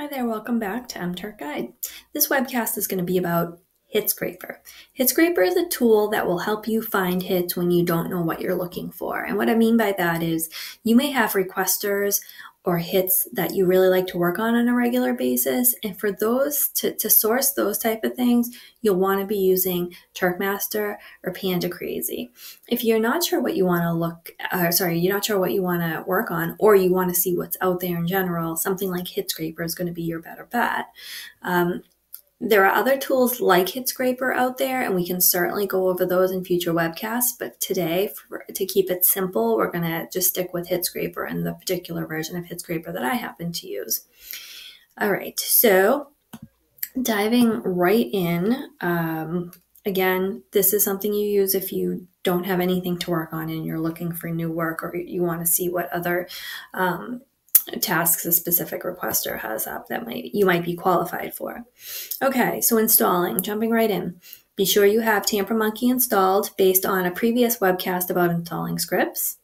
Hi there, welcome back to MTurk Guide. This webcast is going to be about HITScraper. HITScraper is a tool that will help you find hits when you don't know what you're looking for. And what I mean by that is you may have requesters or hits that you really like to work on a regular basis. And for those, to source those type of things, you'll want to be using Turkmaster or Panda Crazy. If you're not sure what you want to you're not sure what you want to work on, or you want to see what's out there in general, something like HITScraper is going to be your better bet. There are other tools like HITScraper out there, and we can certainly go over those in future webcasts. But today, to keep it simple, we're going to just stick with HITScraper and the particular version of HITScraper that I happen to use. All right, so diving right in, again, this is something you use if you don't have anything to work on and you're looking for new work, or you want to see what other tasks a specific requester has up that you might be qualified for. Okay, so installing, jumping right in. Be sure you have TamperMonkey installed based on a previous webcast about installing scripts.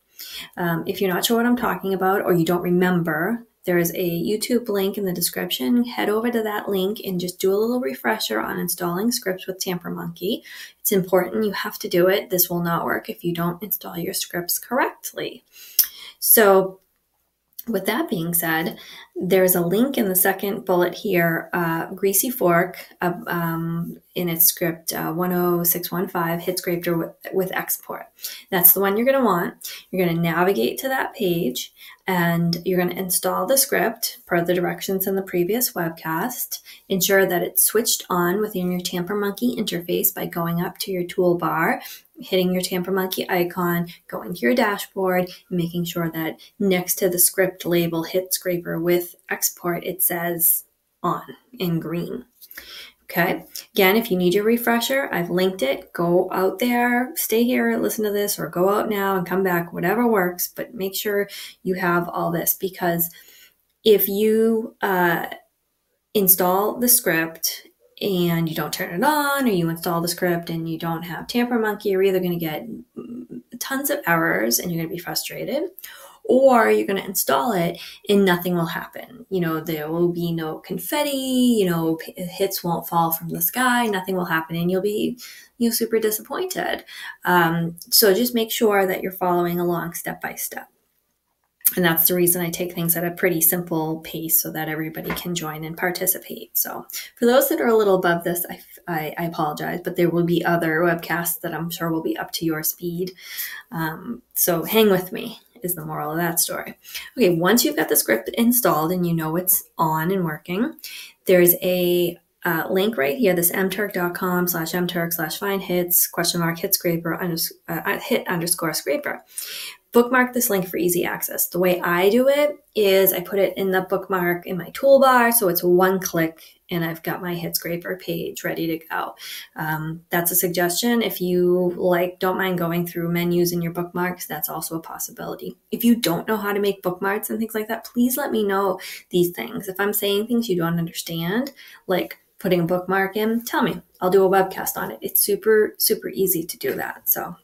If you're not sure what I'm talking about, or you don't remember, there is a YouTube link in the description. Head over to that link and just do a little refresher on installing scripts with TamperMonkey. It's important, you have to do it. This will not work if you don't install your scripts correctly. So with that being said, there's a link in the second bullet here, Greasy Fork, in its script 10615, HITScraper with export. That's the one you're going to want. You're going to navigate to that page, and you're going to install the script per the directions in the previous webcast. Ensure that it's switched on within your TamperMonkey interface by going up to your toolbar, hitting your TamperMonkey icon, going to your dashboard, and making sure that next to the script label HITScraper with export, it says on in green. Okay, again, if you need your refresher, I've linked it. Go out there, stay here, listen to this, or go out now and come back, whatever works, but make sure you have all this, because if you install the script and you don't turn it on, or you install the script and you don't have TamperMonkey, you're either going to get tons of errors and you're going to be frustrated, or you're going to install it and nothing will happen. You know, there will be no confetti, you know, hits won't fall from the sky, nothing will happen, and you'll be, you know, super disappointed. So just make sure that you're following along step by step. And that's the reason I take things at a pretty simple pace so that everybody can join and participate. So for those that are a little above this, I apologize, but there will be other webcasts that I'm sure will be up to your speed. So hang with me is the moral of that story. Okay, once you've got the script installed and you know it's on and working, there's a link right here, this mturk.com/mturk/findhits !hitscraper hit_scraper. Bookmark this link for easy access. The way I do it is I put it in the bookmark in my toolbar, so it's one click and I've got my HITScraper page ready to go. That's a suggestion. If you don't mind going through menus in your bookmarks, that's also a possibility. If you don't know how to make bookmarks and things like that, please let me know these things. If I'm saying things you don't understand, like putting a bookmark in, tell me. I'll do a webcast on it. It's super, super easy to do that. So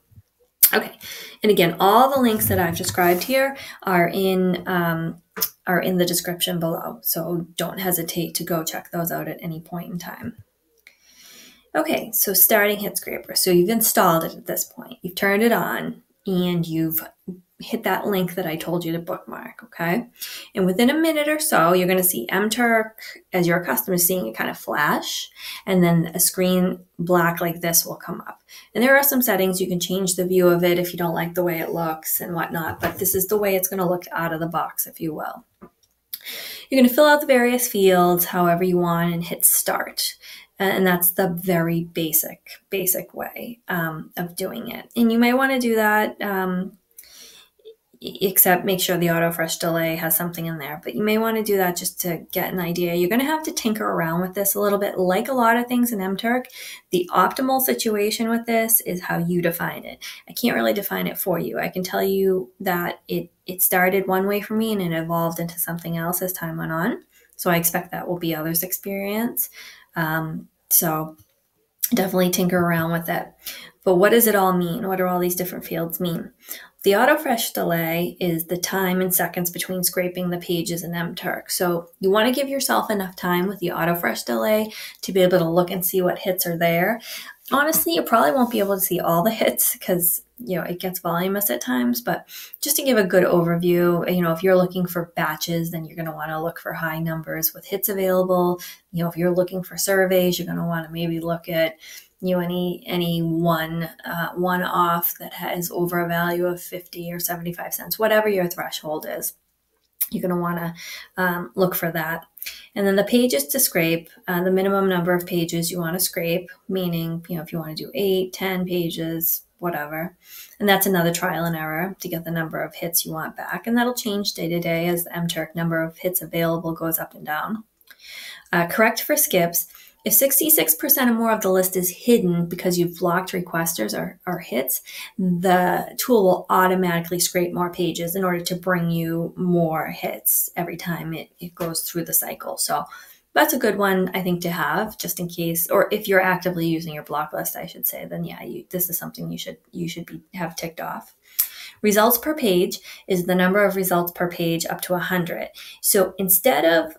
okay, and again, all the links that I've described here are in the description below, so don't hesitate to go check those out at any point in time. Okay, so starting HITScraper. So you've installed it at this point. You've turned it on, and you've hit that link that I told you to bookmark, okay? And within a minute or so, you're going to see MTurk, as you're accustomed to seeing it kind of flash, and then a screen black like this will come up. And there are some settings. You can change the view of it if you don't like the way it looks and whatnot, but this is the way it's going to look out of the box, if you will. You're going to fill out the various fields however you want and hit start. And that's the very basic way of doing it. And you may want to do that, except make sure the auto fresh delay has something in there, but you may want to do that just to get an idea. You're going to have to tinker around with this a little bit. Like a lot of things in MTurk, the optimal situation with this is how you define it. I can't really define it for you. I can tell you that it started one way for me and it evolved into something else as time went on. So I expect that will be others' experience. So definitely tinker around with it. But what does it all mean? What do all these different fields mean? The auto-refresh delay is the time in seconds between scraping the pages in MTurk. So you want to give yourself enough time with the auto-refresh delay to be able to look and see what hits are there. Honestly, you probably won't be able to see all the hits because, it gets voluminous at times, but just to give a good overview, if you're looking for batches, then you're going to want to look for high numbers with hits available. If you're looking for surveys, you're going to want to maybe look at any one off that has over a value of 50 or 75 cents, whatever your threshold is. You're going to want to look for that. And then the pages to scrape, the minimum number of pages you want to scrape, meaning, if you want to do 8, 10 pages, whatever. And that's another trial and error to get the number of hits you want back. And that'll change day to day as the MTurk number of hits available goes up and down. Correct for skips. If 66% or more of the list is hidden because you've blocked requesters or hits, the tool will automatically scrape more pages in order to bring you more hits every time it goes through the cycle. So that's a good one, I think, to have just in case, or if you're actively using your block list, I should say, then yeah, this is something you should have ticked off. Results per page is the number of results per page up to 100. So instead of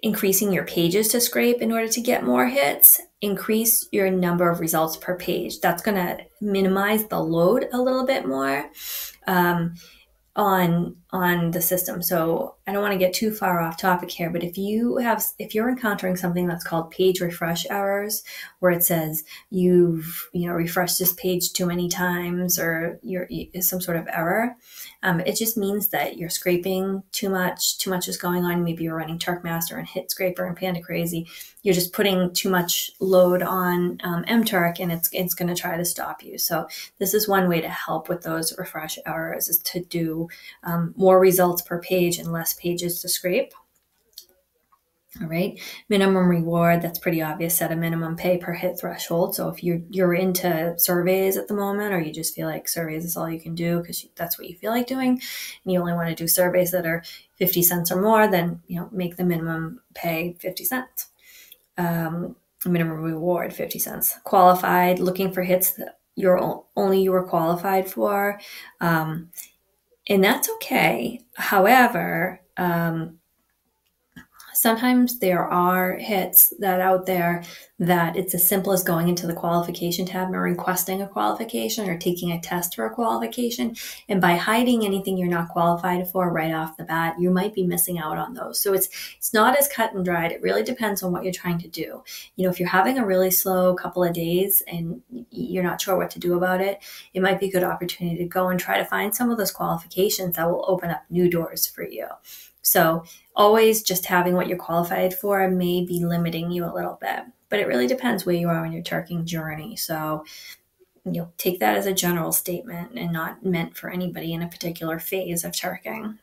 increasing your pages to scrape in order to get more hits, increase your number of results per page. That's going to minimize the load a little bit more on the system. So I don't want to get too far off topic here, but if you're encountering something that's called page refresh errors, where it says you've refreshed this page too many times, or some sort of error, it just means that you're scraping too much is going on. Maybe you're running TurkMaster and HITScraper and Panda Crazy. You're just putting too much load on MTurk, and it's going to try to stop you. So this is one way to help with those refresh errors, is to do more results per page and less pages to scrape. All right, minimum reward, that's pretty obvious. Set a minimum pay per hit threshold. So if you're into surveys at the moment, or you just feel like surveys is all you can do because that's what you feel like doing, and you only want to do surveys that are 50 cents or more, then make the minimum pay 50 cents. Minimum reward 50 cents. Qualified, looking for hits that you were qualified for, and that's okay. However, sometimes there are hits that out there that it's as simple as going into the qualification tab and requesting a qualification or taking a test for a qualification. And by hiding anything you're not qualified for right off the bat, you might be missing out on those. So it's not as cut and dried. It really depends on what you're trying to do. If you're having a really slow couple of days and you're not sure what to do about it, it might be a good opportunity to go and try to find some of those qualifications that will open up new doors for you. So always just having what you're qualified for may be limiting you a little bit, but it really depends where you are on your turking journey. So take that as a general statement and not meant for anybody in a particular phase of turking.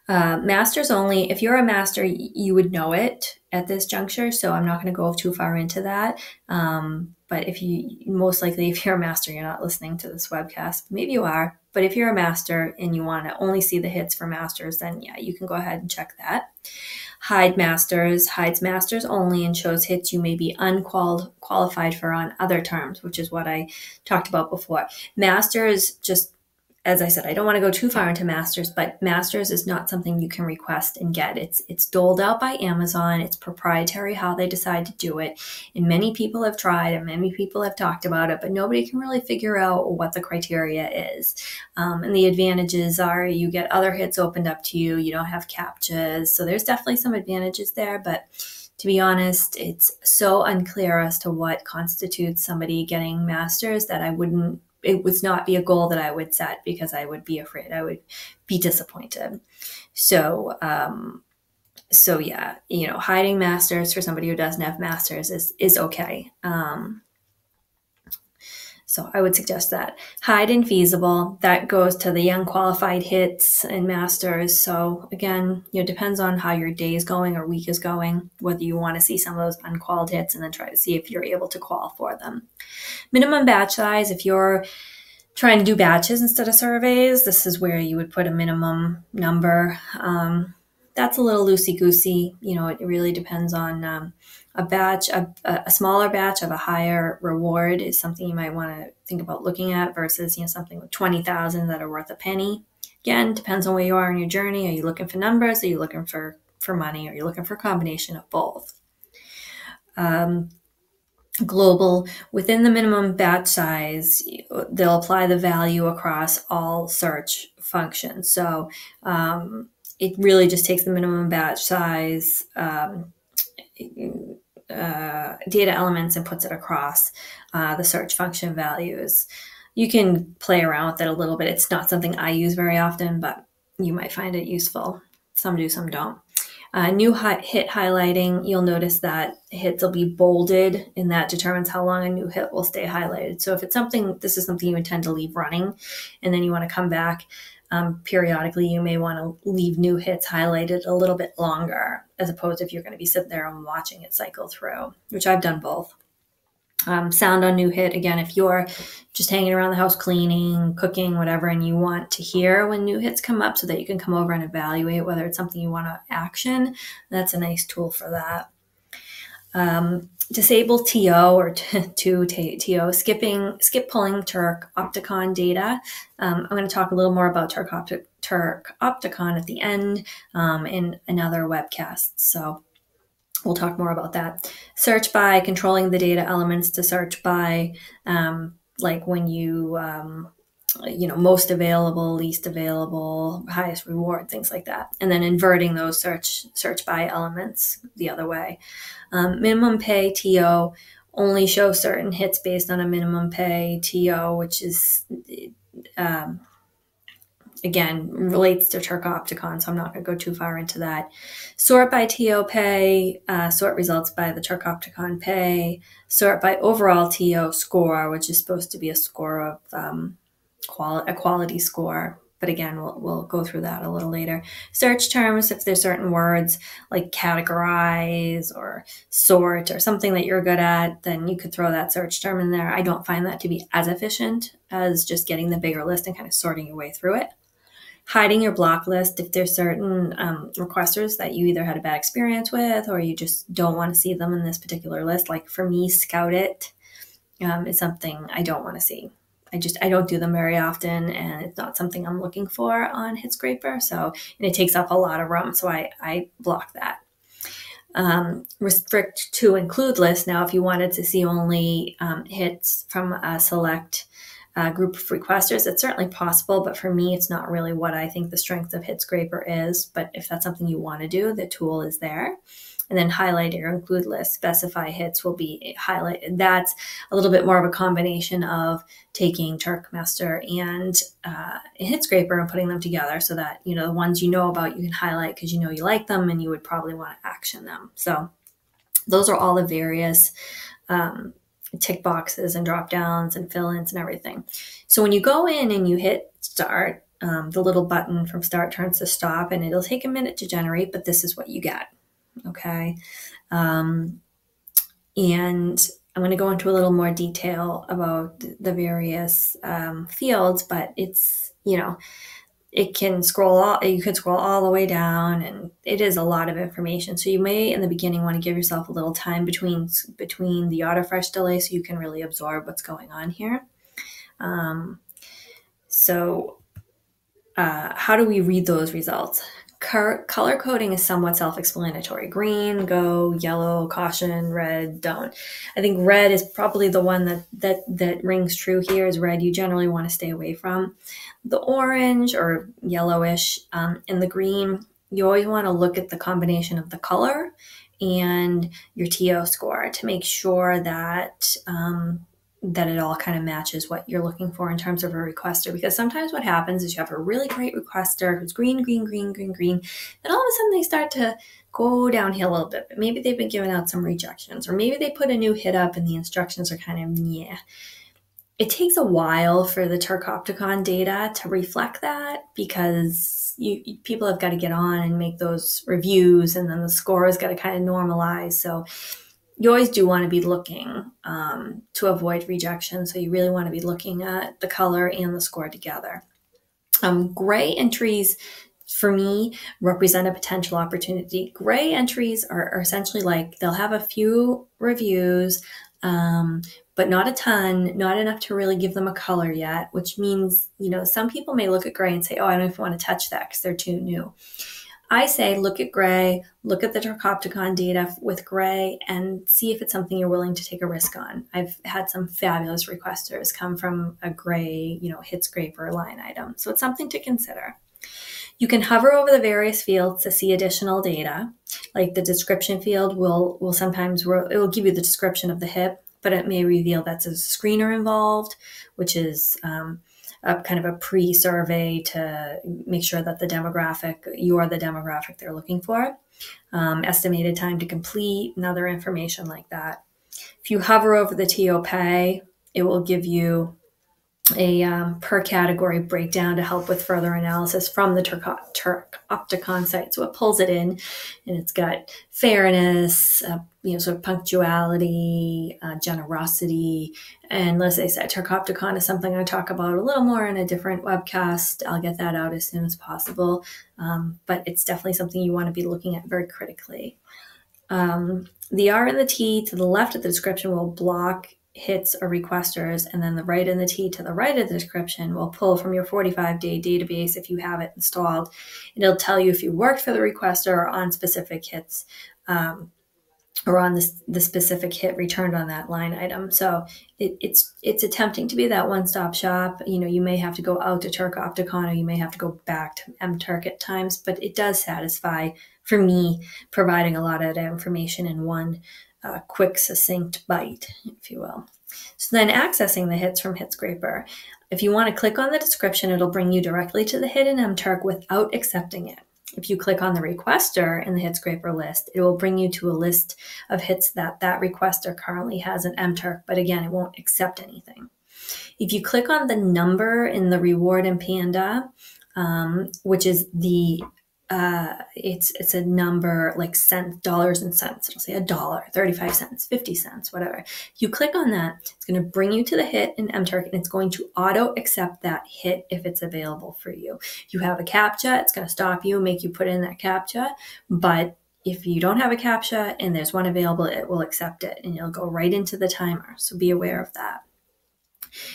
Masters only. If you're a master, you would know it at this juncture, so I'm not going to go too far into that. But most likely, if you're a master, you're not listening to this webcast. Maybe you are, but if you're a master and you want to only see the hits for masters, then yeah, you can go ahead and check that. Hide masters, hides masters only, and shows hits you may be unqualified for on other terms, which is what I talked about before. Masters, just as I said, I don't want to go too far into masters, but masters is not something you can request and get. It's doled out by Amazon. It's proprietary how they decide to do it. And many people have tried and many people have talked about it, but nobody can really figure out what the criteria is. And the advantages are you get other hits opened up to you. You don't have CAPTCHAs. So there's definitely some advantages there, but to be honest, it's so unclear as to what constitutes somebody getting masters that it would not be a goal that I would set because I would be afraid. I would be disappointed. So yeah, hiding masters for somebody who doesn't have masters is okay. So I would suggest that. Hide infeasible, that goes to the unqualified hits and masters. So again, depends on how your day is going or week is going, whether you want to see some of those unqualified hits and then try to see if you're able to qual for them. Minimum batch size, if you're trying to do batches instead of surveys, this is where you would put a minimum number that's a little loosey-goosey. You know, it really depends on a batch. A smaller batch of a higher reward is something you might want to think about looking at versus, you know, something with 20,000 that are worth a penny. Again, depends on where you are in your journey. Are you looking for numbers? Are you looking for money? Are you looking for a combination of both? Global, within the minimum batch size, they'll apply the value across all search functions. So it really just takes the minimum batch size data elements and puts it across the search function values. You can play around with it a little bit. It's not something I use very often, but you might find it useful. Some do, some don't. New hit highlighting, you'll notice that hits will be bolded, and that determines how long a new hit will stay highlighted. So if it's something, this is something you intend to leave running, and then you want to come back periodically, you may want to leave new hits highlighted a little bit longer, as opposed to if you're going to be sitting there and watching it cycle through, which I've done both. Sound on new hit, again, if you're just hanging around the house cleaning, cooking, whatever, and you want to hear when new hits come up so that you can come over and evaluate whether it's something you want to action, that's a nice tool for that. Disable TO or TO, skip pulling Turk Opticon data. I'm going to talk a little more about Turk Opticon at the end in another webcast. So we'll talk more about that. Search by, controlling the data elements to search by, like when you know, most available, least available, highest reward, things like that. And then inverting those search by elements the other way. Minimum pay TO only show certain hits based on a minimum pay TO, which is again, relates to Turk Opticon, so I'm not going to go too far into that. Sort by TO pay, sort results by the Turk Opticon pay, sort by overall TO score, which is supposed to be a score of a quality score. But again, we'll go through that a little later. Search terms, if there's certain words like categorize or sort or something that you're good at, then you could throw that search term in there. I don't find that to be as efficient as just getting the bigger list and kind of sorting your way through it. Hiding your block list if there's certain requesters that you either had a bad experience with or you just don't want to see them in this particular list. Like for me, Scout It is something I don't want to see. I don't do them very often, and it's not something I'm looking for on HITScraper. So, and it takes up a lot of room, so I block that. Restrict to include list. Now, if you wanted to see only hits from a select group of requesters, it's certainly possible, but for me, it's not really what I think the strength of HITScraper is. But if that's something you want to do, the tool is there. And then highlight or include list, specify hits will be highlighted. That's a little bit more of a combination of taking Turkmaster and HITScraper and putting them together so that, you know, the ones you know about you can highlight because you know you like them and you would probably want to action them. So those are all the various tick boxes and drop downs and fill-ins and everything. So when you go in and you hit start, the little button from start turns to stop, and it'll take a minute to generate, but this is what you get. Okay. And I'm going to go into a little more detail about the various fields, but it's, you know, it can you could scroll all the way down, and it is a lot of information. So you may, in the beginning, want to give yourself a little time between the auto refresh delay so you can really absorb what's going on here. How do we read those results? Color coding is somewhat self-explanatory. Green, go; yellow, caution; red, don't. I think red is probably the one that rings true here. Is red you generally want to stay away from. The orange or yellowish and the green, you always want to look at the combination of the color and your TO score to make sure that that it all kind of matches what you're looking for in terms of a requester. Because sometimes what happens is you have a really great requester who's green, green, green, green, green. Then all of a sudden they start to go downhill a little bit. But maybe they've been giving out some rejections, or maybe they put a new hit up and the instructions are kind of, yeah. It takes a while for the Turk Opticon data to reflect that because people have got to get on and make those reviews, and then the score has got to kind of normalize. So you always do want to be looking to avoid rejection. So you really want to be looking at the color and the score together. Gray entries for me, represent a potential opportunity. Gray entries are essentially like they'll have a few reviews, but not a ton, not enough to really give them a color yet, which means, some people may look at gray and say, oh, I don't even want to touch that because they're too new. I say look at gray, look at the Turkopticon data with gray, and see if it's something you're willing to take a risk on. I've had some fabulous requesters come from a gray, HITScraper line item. So it's something to consider. You can hover over the various fields to see additional data. Like the description field will sometimes, it will give you the description of the hit, but it may reveal that there's a screener involved, which is a kind of a pre-survey to make sure that you are the demographic they're looking for. Estimated time to complete and other information like that. If you hover over the TOP, it will give you a per category breakdown to help with further analysis from the Turkopticon site. So it pulls it in, and it's got fairness, sort of punctuality, generosity. And as I said, Turkopticon is something I talk about a little more in a different webcast. I'll get that out as soon as possible. But it's definitely something you want to be looking at very critically. The R and the T to the left of the description will block hits or requesters, and then the right and the T to the right of the description will pull from your 45-day database if you have it installed. It'll tell you if you worked for the requester or on specific hits, or on the specific hit returned on that line item. So it's attempting to be that one-stop shop. You may have to go out to Turkopticon, or you may have to go back to MTurk at times, but it does satisfy, for me, providing a lot of that information in one quick, succinct bite, if you will. So then accessing the hits from HITScraper. If you want to click on the description, it'll bring you directly to the hit in MTurk without accepting it. If you click on the requester in the HITScraper list, it will bring you to a list of hits that requester currently has in MTurk, but again, it won't accept anything. If you click on the number in the reward in Panda, which is the it's a number like cents, dollars and cents. It'll say $1, 35 cents, 50 cents, whatever. If you click on that, it's going to bring you to the hit in MTurk, and it's going to auto accept that hit if it's available for you. If you have a CAPTCHA, it's going to stop you, make you put in that CAPTCHA. But if you don't have a CAPTCHA and there's one available, it will accept it, and you'll go right into the timer. So be aware of that.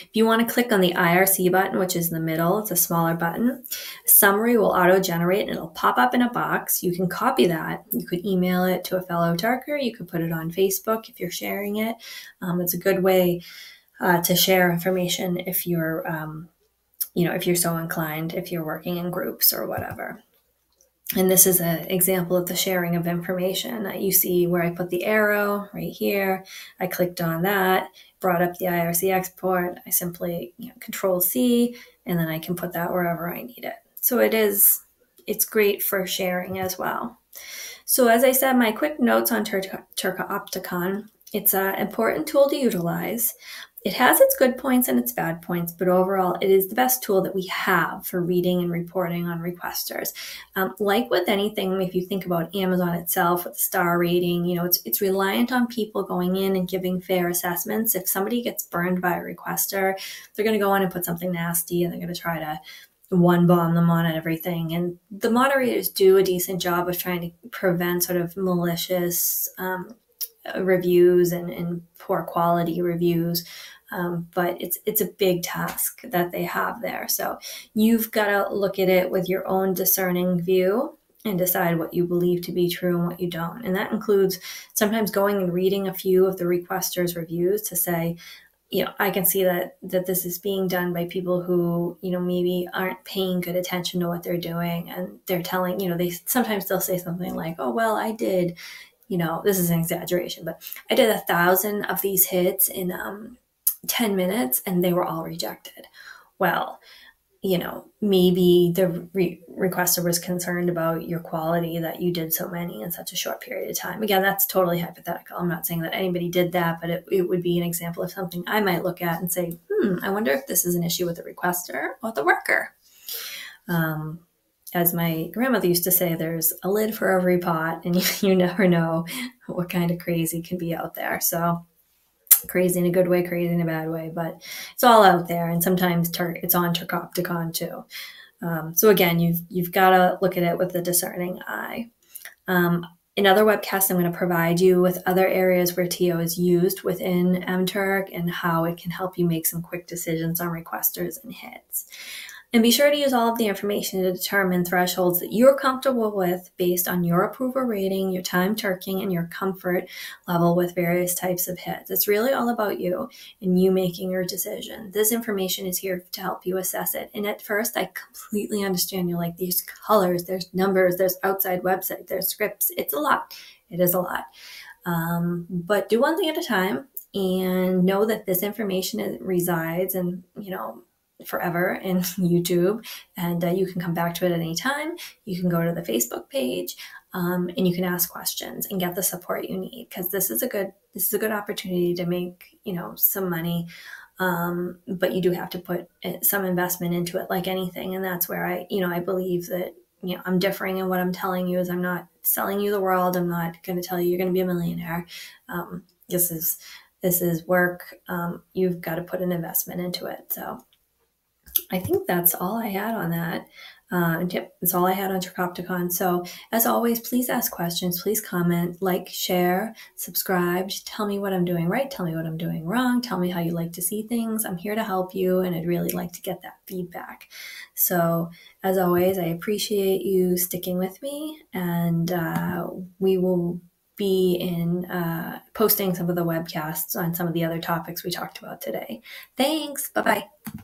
If you want to click on the IRC button, which is in the middle, it's a smaller button, a summary will auto-generate and it'll pop up in a box. You can copy that. You could email it to a fellow Turker. You could put it on Facebook if you're sharing it. It's a good way to share information if you're, if you're so inclined, if you're working in groups or whatever. And this is an example of the sharing of information. You see where I put the arrow right here. I clicked on that, brought up the IRC export. I simply Control C, and then I can put that wherever I need it. So it's great for sharing as well. So as I said, my quick notes on Turkopticon. It's an important tool to utilize. It has its good points and its bad points, but overall, it is the best tool that we have for reading and reporting on requesters. Like with anything, if you think about Amazon itself with the star rating, it's reliant on people going in and giving fair assessments. If somebody gets burned by a requester, they're going to go in and put something nasty, and they're going to try to one-bomb them on everything. And the moderators do a decent job of trying to prevent sort of malicious reviews and poor quality reviews. But it's a big task that they have there. So you've got to look at it with your own discerning view and decide what you believe to be true and what you don't. And that includes sometimes going and reading a few of the requesters' reviews to say, I can see that this is being done by people who, maybe aren't paying good attention to what they're doing. And they're telling, they'll say something like, oh, well, I did, this is an exaggeration, but I did 1,000 of these hits in 10 minutes and they were all rejected. Well, maybe the requester was concerned about your quality that you did so many in such a short period of time. Again, that's totally hypothetical. I'm not saying that anybody did that, but it would be an example of something I might look at and say, I wonder if this is an issue with the requester or the worker. As my grandmother used to say, there's a lid for every pot, and you never know what kind of crazy can be out there. So crazy in a good way, crazy in a bad way, but it's all out there. And sometimes it's on Turkopticon too. So again, you've got to look at it with a discerning eye. In other webcasts, I'm going to provide you with other areas where TO is used within MTurk and how it can help you make some quick decisions on requesters and hits. And be sure to use all of the information to determine thresholds that you're comfortable with based on your approval rating, your time turking, and your comfort level with various types of hits. It's really all about you and you making your decision. This information is here to help you assess it. And at first, I completely understand you're like, these colors, there's numbers, there's outside website, there's scripts. It's a lot. It is a lot. But do one thing at a time and know that this information resides and, forever in YouTube, and you can come back to it at any time. You can go to the Facebook page, and you can ask questions and get the support you need, because this is a good opportunity to make some money, but you do have to put some investment into it, like anything. And that's where I believe that I'm differing in what I'm telling you. Is I'm not selling you the world. I'm not going to tell you you're going to be a millionaire. This is work. You've got to put an investment into it. So I think that's all I had on that. That's all I had on Turkopticon. So as always, please ask questions, please comment, like, share, subscribe, tell me what I'm doing right, tell me what I'm doing wrong, tell me how you like to see things. I'm here to help you, and I'd really like to get that feedback. So as always, I appreciate you sticking with me, and we will be posting some of the webcasts on some of the other topics we talked about today. Thanks. Bye-bye.